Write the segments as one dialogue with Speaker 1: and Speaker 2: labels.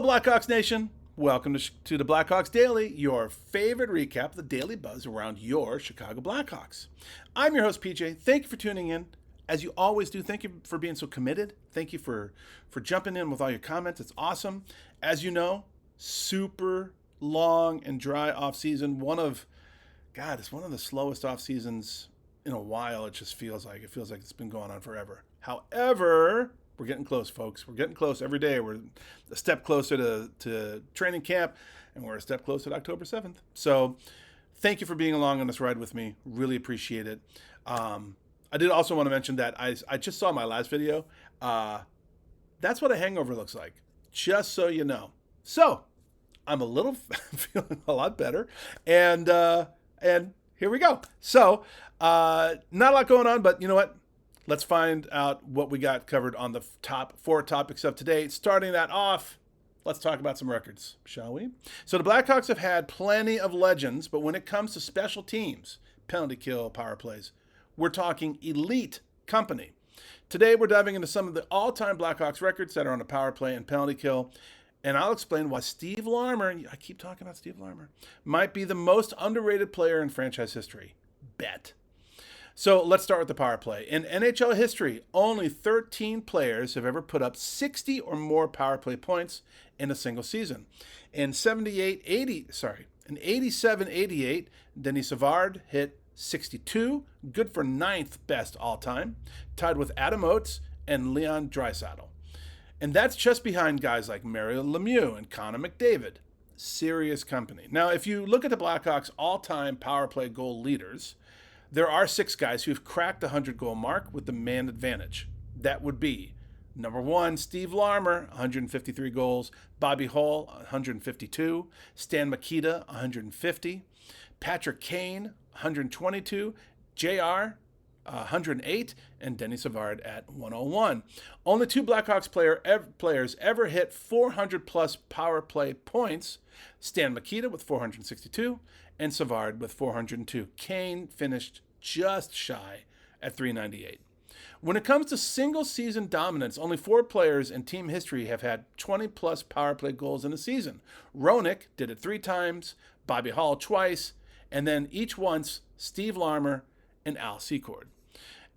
Speaker 1: Blackhawks Nation, welcome to the Blackhawks Daily, your favorite recap of the daily buzz around your Chicago Blackhawks. I'm your host, PJ. Thank you for tuning in. As you always do, thank you for being so committed. Thank you for jumping in with all your comments. It's awesome. As you know, super long and dry off season. It's one of the slowest off seasons in a while. It feels like it's been going on forever. However, we're getting close, folks. We're getting close every day. We're a step closer to training camp, and we're a step closer to October 7th. So thank you for being along on this ride with me. Really appreciate it. I did also want to mention that I just saw my last video. That's what a hangover looks like, just so you know. So I'm feeling a lot better, and here we go. So not a lot going on, but you know what? Let's find out what we got covered on the top 4 topics of today. Starting that off, let's talk about some records, shall we? So the Blackhawks have had plenty of legends, but when it comes to special teams, penalty kill, power plays, we're talking elite company. Today, we're diving into some of the all-time Blackhawks records that are on the power play and penalty kill, and I'll explain why Steve Larmer, I keep talking about Steve Larmer, might be the most underrated player in franchise history. Bet. So let's start with the power play. In NHL history, only 13 players have ever put up 60 or more power play points in a single season. In 87-88, Denis Savard hit 62, good for 9th best all-time, tied with Adam Oates and Leon Draisaitl. And that's just behind guys like Mario Lemieux and Connor McDavid. Serious company. Now, if you look at the Blackhawks' all-time power play goal leaders, there are 6 guys who've cracked the 100-goal mark with the man advantage. That would be number 1, Steve Larmer, 153 goals, Bobby Hull, 152, Stan Mikita, 150, Patrick Kane, 122, JR, 108, and Denis Savard at 101. Only 2 Blackhawks players ever hit 400-plus power play points, Stan Mikita with 462, and Savard with 402. Kane finished just shy at 398. When it comes to single-season dominance, only 4 players in team history have had 20-plus power play goals in a season. Roenick did it 3 times, Bobby Hull twice, and then each once Steve Larmer and Al Secord.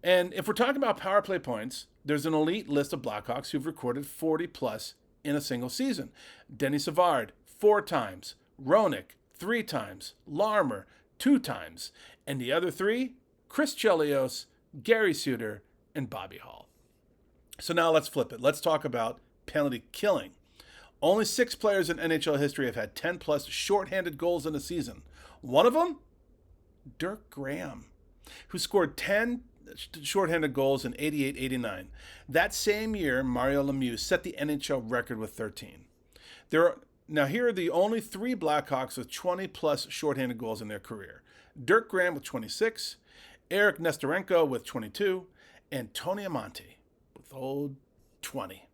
Speaker 1: And if we're talking about power play points, there's an elite list of Blackhawks who've recorded 40-plus in a single season. Denis Savard, 4 times. Roenick, 3 times. Larmer, 2 times. And the other 3, Chris Chelios, Gary Suter, and Bobby Hull. So now let's flip it. Let's talk about penalty killing. Only 6 players in NHL history have had 10-plus shorthanded goals in a season. One of them, Dirk Graham, who scored 10 shorthanded goals in 88-89. That same year, Mario Lemieux set the NHL record with 13. Now, here are the only 3 Blackhawks with 20-plus shorthanded goals in their career. Dirk Graham with 26, Eric Nestorenko with 22, and Tony Amonte with 20.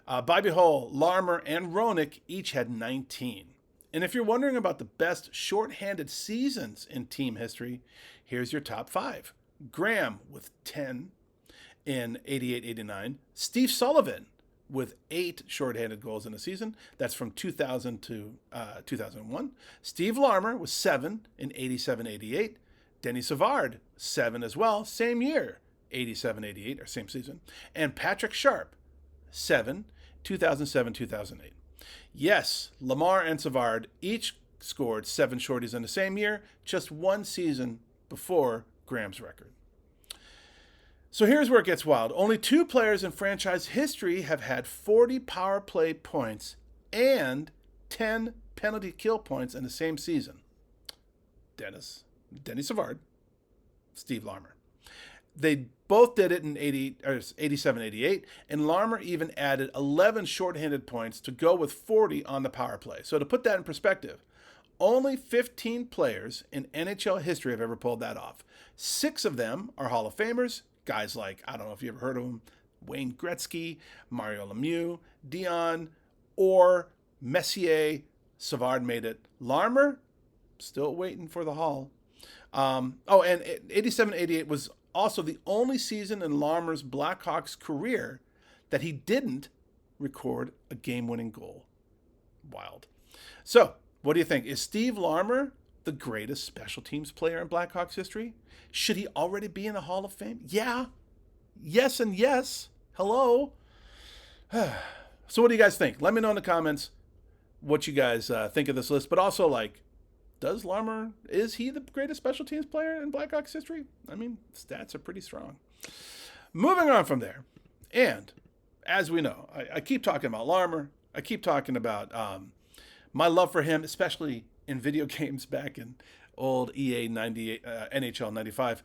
Speaker 1: Bobby Hull, Larmer, and Roenick each had 19. And if you're wondering about the best shorthanded seasons in team history, here's your top 5. Graham with 10 in 88-89. Steve Sullivan with 8 shorthanded goals in a season. That's from 2000 to 2001. Steve Larmer with 7 in 87-88. Denis Savard, 7 as well, same year, 87-88, or same season. And Patrick Sharp, 7, 2007-2008. Yes, Lamar and Savard each scored 7 shorties in the same year, just 1 season before Graham's record. So here's where it gets wild. Only 2 players in franchise history have had 40 power play points and 10 penalty kill points in the same season. Denis Savard, Steve Larmer. They both did it in 87-88, and Larmer even added 11 shorthanded points to go with 40 on the power play. So to put that in perspective, only 15 players in NHL history have ever pulled that off. 6 of them are Hall of Famers, guys like, I don't know if you ever heard of them, Wayne Gretzky, Mario Lemieux, Dion, or Messier. Savard made it. Larmer, still waiting for the Hall. And 87-88 was also the only season in Larmer's Blackhawks career that he didn't record a game-winning goal. wild. So, what do you think? Is Steve Larmer the greatest special teams player in Blackhawks history? Should he already be in the Hall of Fame? Yeah. Yes and yes. Hello. So what do you guys think? Let me know in the comments what you guys think of this list. But also, like, is he the greatest special teams player in Blackhawks history? I mean, stats are pretty strong. Moving on from there. And as we know, I keep talking about Larmer. I keep talking about my love for him, especially in video games back in old EA 98, NHL 95.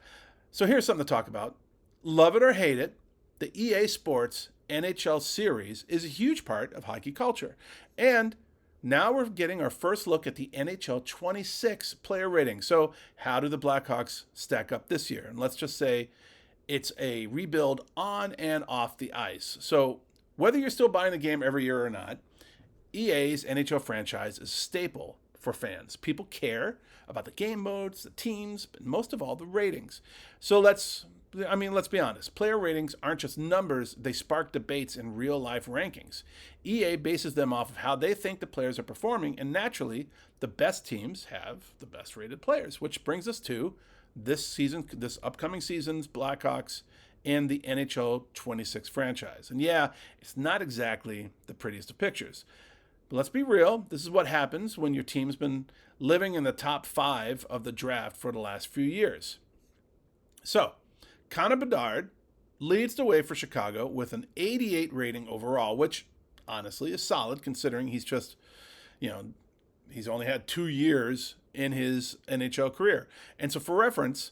Speaker 1: So here's something to talk about. Love it or hate it, the EA Sports NHL series is a huge part of hockey culture. And now we're getting our first look at the NHL 26 player rating. So how do the Blackhawks stack up this year? And let's just say it's a rebuild on and off the ice. So whether you're still buying the game every year or not, EA's NHL franchise is a staple for fans. People care about the game modes, the teams, but most of all, the ratings. So let's be honest. Player ratings aren't just numbers. They spark debates in real-life rankings. EA bases them off of how they think the players are performing, and naturally, the best teams have the best-rated players, which brings us to this upcoming season's Blackhawks and the NHL 26 franchise. And yeah, it's not exactly the prettiest of pictures. But let's be real. This is what happens when your team's been living in the top 5 of the draft for the last few years. So, Connor Bedard leads the way for Chicago with an 88 rating overall, which honestly is solid considering he's just, he's only had 2 years in his NHL career. And so for reference,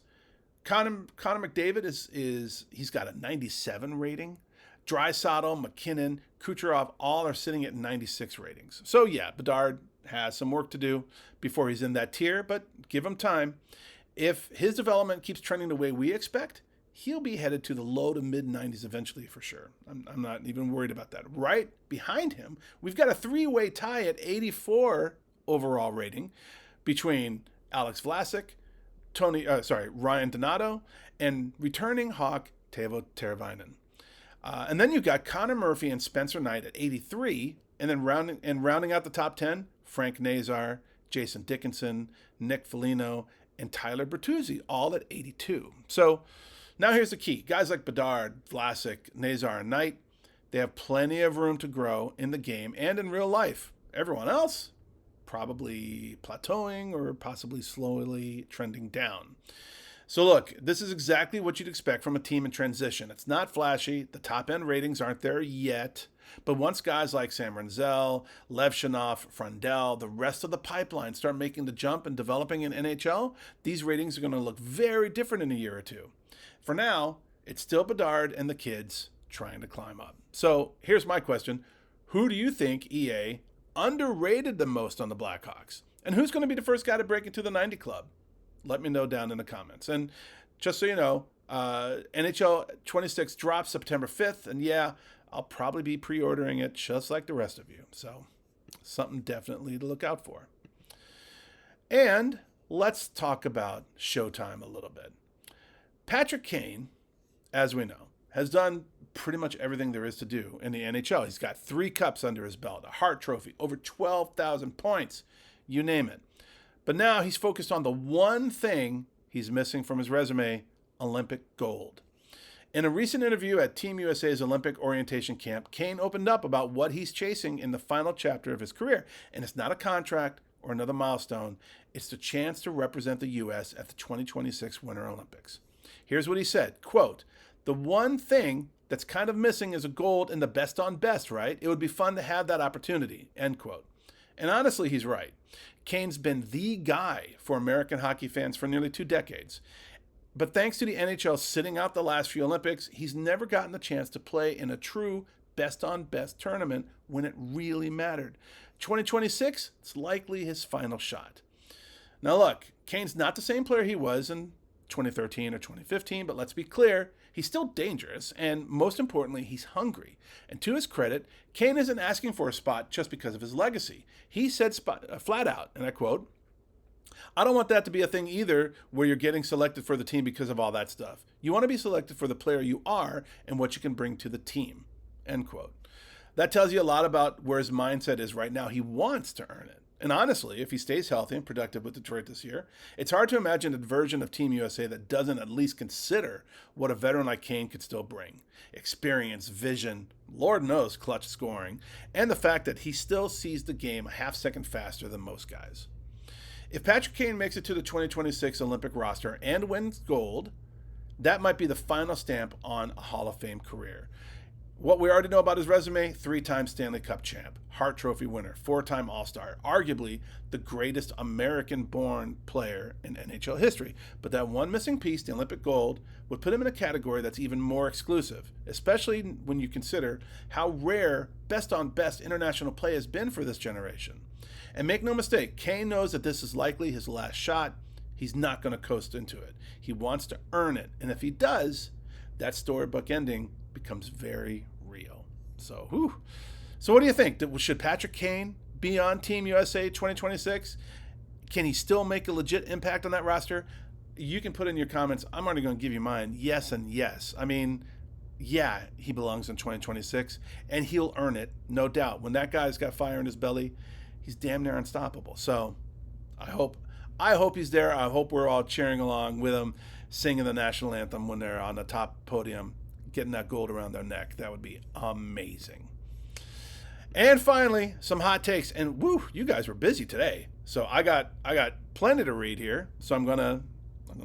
Speaker 1: Connor McDavid he's got a 97 rating. Draisaitl, McKinnon, Kucherov, all are sitting at 96 ratings. So yeah, Bedard has some work to do before he's in that tier, but give him time. If his development keeps trending the way we expect, he'll be headed to the low to mid 90s eventually for sure. I'm not even worried about that. Right behind him, we've got a 3-way tie at 84 overall rating between Alex Vlasic, Ryan Donato, and returning Hawk Teuvo Teravainen. And then you've got Connor Murphy and Spencer Knight at 83, and then rounding out the top 10, Frank Nazar, Jason Dickinson, Nick Foligno, and Tyler Bertuzzi, all at 82. So now here's the key. Guys like Bedard, Vlasic, Nazar, and Knight, they have plenty of room to grow in the game and in real life. Everyone else, probably plateauing or possibly slowly trending down. So look, this is exactly what you'd expect from a team in transition. It's not flashy. The top-end ratings aren't there yet. But once guys like Sam Renzel, Lev Shanov, Frundell, the rest of the pipeline start making the jump and developing in NHL, these ratings are going to look very different in a year or two. For now, it's still Bedard and the kids trying to climb up. So here's my question. Who do you think EA underrated the most on the Blackhawks? And who's going to be the first guy to break into the 90 club? Let me know down in the comments. And just so you know, NHL 26 drops September 5th. And yeah, I'll probably be pre-ordering it just like the rest of you. So something definitely to look out for. And let's talk about Showtime a little bit. Patrick Kane, as we know, has done pretty much everything there is to do in the NHL. He's got 3 cups under his belt, a Hart Trophy, over 12,000 points, you name it. But now he's focused on the one thing he's missing from his resume, Olympic gold. In a recent interview at Team USA's Olympic orientation camp, Kane opened up about what he's chasing in the final chapter of his career. And it's not a contract or another milestone. It's the chance to represent the U.S. at the 2026 Winter Olympics. Here's what he said, quote, "The one thing that's kind of missing is a gold in the best on best, right? It would be fun to have that opportunity," end quote. And honestly, he's right. Kane's been the guy for American hockey fans for nearly 2 decades. But thanks to the NHL sitting out the last few Olympics, he's never gotten the chance to play in a true best-on-best tournament when it really mattered. 2026, it's likely his final shot. Now look, Kane's not the same player he was in 2013 or 2015, but let's be clear, he's still dangerous, and most importantly, he's hungry. And to his credit, Kane isn't asking for a spot just because of his legacy. He said flat out, and I quote, "I don't want that to be a thing either where you're getting selected for the team because of all that stuff. You want to be selected for the player you are and what you can bring to the team," end quote. That tells you a lot about where his mindset is right now. He wants to earn it. And honestly, if he stays healthy and productive with Detroit this year, it's hard to imagine a version of Team USA that doesn't at least consider what a veteran like Kane could still bring. Experience, vision, Lord knows clutch scoring, and the fact that he still sees the game a half second faster than most guys. If Patrick Kane makes it to the 2026 Olympic roster and wins gold, that might be the final stamp on a Hall of Fame career. What we already know about his resume: 3-time Stanley Cup champ, Hart Trophy winner, 4-time All-Star, arguably the greatest American-born player in NHL history. But that one missing piece, the Olympic gold, would put him in a category that's even more exclusive, especially when you consider how rare best-on-best international play has been for this generation. And make no mistake, Kane knows that this is likely his last shot. He's not going to coast into it. He wants to earn it. And if he does, that storybook ending becomes very real. So what do you think? Should Patrick Kane be on Team USA 2026? Can he still make a legit impact on that roster? You can put in your comments. I'm already going to give you mine. Yes and yes. I mean, yeah, he belongs in 2026, and he'll earn it, no doubt. When that guy's got fire in his belly, he's damn near unstoppable. So I hope he's there. I hope we're all cheering along with him, singing the national anthem when they're on the top podium, getting that gold around their neck. That would be amazing. And finally, some hot takes. And woo, you guys were busy today. So I got plenty to read here. So I'm gonna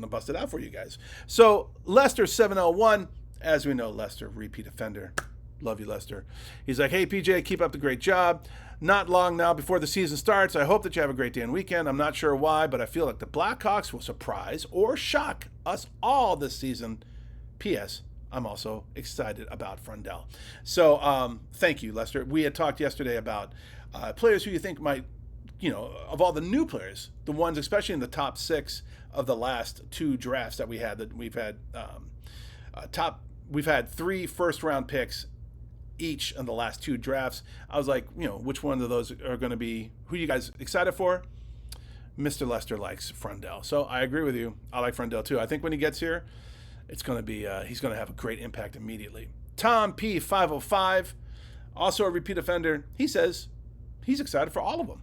Speaker 1: bust it out for you guys. So Lester 701, as we know, Lester, repeat offender. Love you, Lester. He's like, hey, PJ, keep up the great job. Not long now before the season starts. I hope that you have a great day and weekend. I'm not sure why, but I feel like the Blackhawks will surprise or shock us all this season. P.S. I'm also excited about Frundell. So thank you, Lester. We had talked yesterday about players who you think might, of all the new players, the ones especially in the top 6 of the last 2 drafts that we had, that we've had 3 first-round picks each in the last 2 drafts. I was like, which one of those are going to be, who you guys excited for? Mr. Lester likes Frundell. So I agree with you. I like Frundell too. I think when he gets here, it's going to be, he's going to have a great impact immediately. Tom P505, also a repeat offender. He says he's excited for all of them,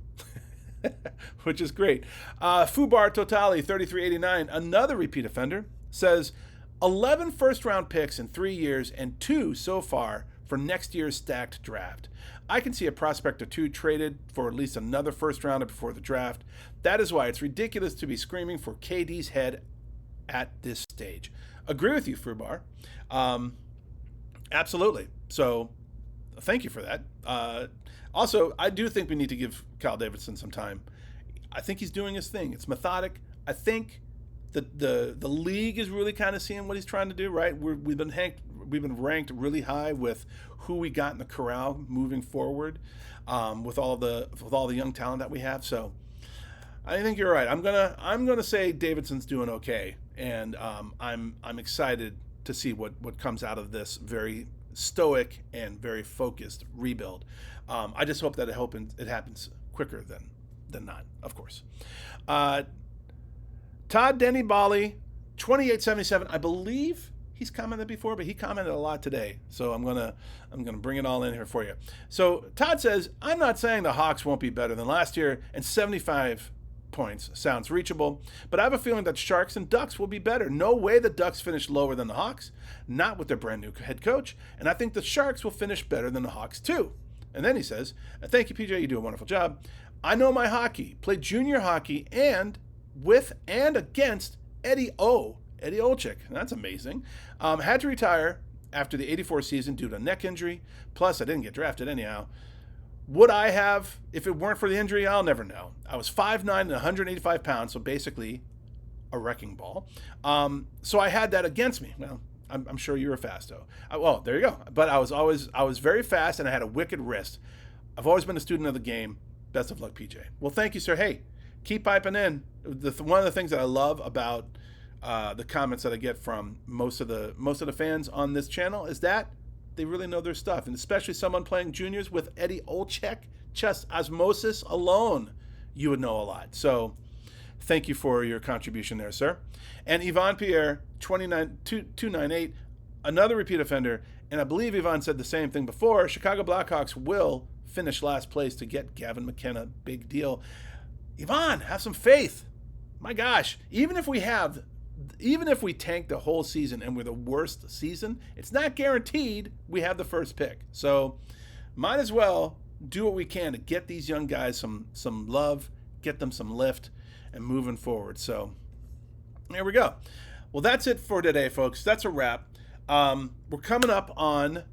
Speaker 1: which is great. Fubar Totali 3389, another repeat offender, says 11 first-round picks in 3 years and 2 so far for next year's stacked draft. I can see a prospect or 2 traded for at least another first-rounder before the draft. That is why it's ridiculous to be screaming for KD's head at this stage. Agree with you, Fubar. Absolutely. So thank you for that. Also, I do think we need to give Kyle Davidson some time. I think he's doing his thing. It's methodic. I think the league is really kind of seeing what he's trying to do, right? We've been ranked really high with who we got in the corral moving forward, with all the young talent that we have. So I think you're right. I'm gonna say Davidson's doing okay, and I'm excited to see what comes out of this very stoic and very focused rebuild. I just hope that it happens quicker than not, of course. Todd Denny Bali, 2877. I believe he's commented before, but he commented a lot today. So I'm gonna bring it all in here for you. So Todd says, I'm not saying the Hawks won't be better than last year, and 75 points sounds reachable, but I have a feeling that Sharks and Ducks will be better. No way the Ducks finish lower than the Hawks, not with their brand new head coach, and I think the Sharks will finish better than the Hawks too. And then he says, thank you, PJ, you do a wonderful job. I know my hockey, played junior hockey and with and against Eddie Olczyk. That's amazing. Had to retire after the 84 season due to a neck injury. Plus, I didn't get drafted anyhow. Would I have if it weren't for the injury? I'll never know. I was 5'9" and 185 pounds, so basically a wrecking ball. So I had that against me. Well, I'm sure you were fast, though. Well, there you go. But I was very fast, and I had a wicked wrist. I've always been a student of the game. Best of luck, PJ. Well, thank you, sir. Hey, keep piping in. One of the things that I love about the comments that I get from most of the fans on this channel is that they really know their stuff, and especially someone playing juniors with Eddie Olczyk, just osmosis alone, you would know a lot. So thank you for your contribution there, sir. And Yvonne Pierre, 298, another repeat offender. And I believe Yvonne said the same thing before. Chicago Blackhawks will finish last place to get Gavin McKenna. Big deal. Yvonne, have some faith. My gosh, even if we tank the whole season and we're the worst season, it's not guaranteed we have the first pick. So might as well do what we can to get these young guys some love, get them some lift, and moving forward. So there we go. Well, that's it for today, folks. That's a wrap. We're coming up on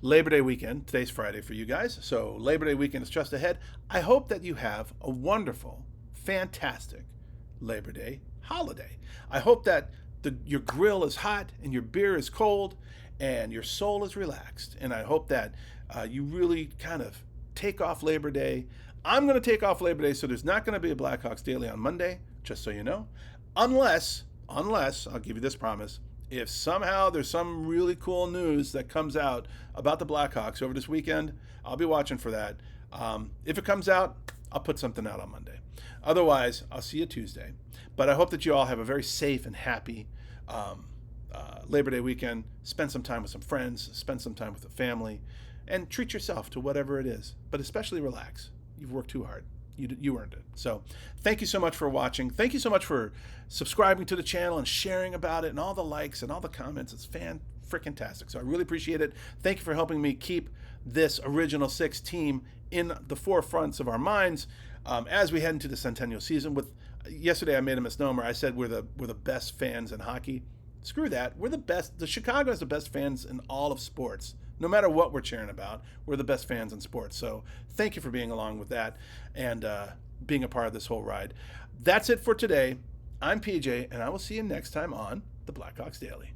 Speaker 1: Labor Day weekend. Today's Friday for you guys. So Labor Day weekend is just ahead. I hope that you have a wonderful, fantastic Labor Day holiday. I hope that your grill is hot and your beer is cold and your soul is relaxed. And I hope that you really kind of take off Labor Day. I'm going to take off Labor Day, so there's not going to be a Blackhawks Daily on Monday, just so you know. Unless, I'll give you this promise, if somehow there's some really cool news that comes out about the Blackhawks over this weekend, I'll be watching for that. If it comes out, I'll put something out on Monday. Otherwise, I'll see you Tuesday. But I hope that you all have a very safe and happy Labor Day weekend. Spend some time with some friends, spend some time with the family, and treat yourself to whatever it is. But especially relax. You've worked too hard. You earned it. So thank you so much for watching. Thank you so much for subscribing to the channel and sharing about it and all the likes and all the comments. It's freaking-tastic. So I really appreciate it. Thank you for helping me keep this Original Six team in the forefronts of our minds as we head into the Centennial season. Yesterday I made a misnomer. I said we're the best fans in hockey. Screw that. We're the best. The Chicago has the best fans in all of sports. No matter what we're cheering about, we're the best fans in sports. So thank you for being along with that and being a part of this whole ride. That's it for today. I'm PJ, and I will see you next time on the Blackhawks Daily.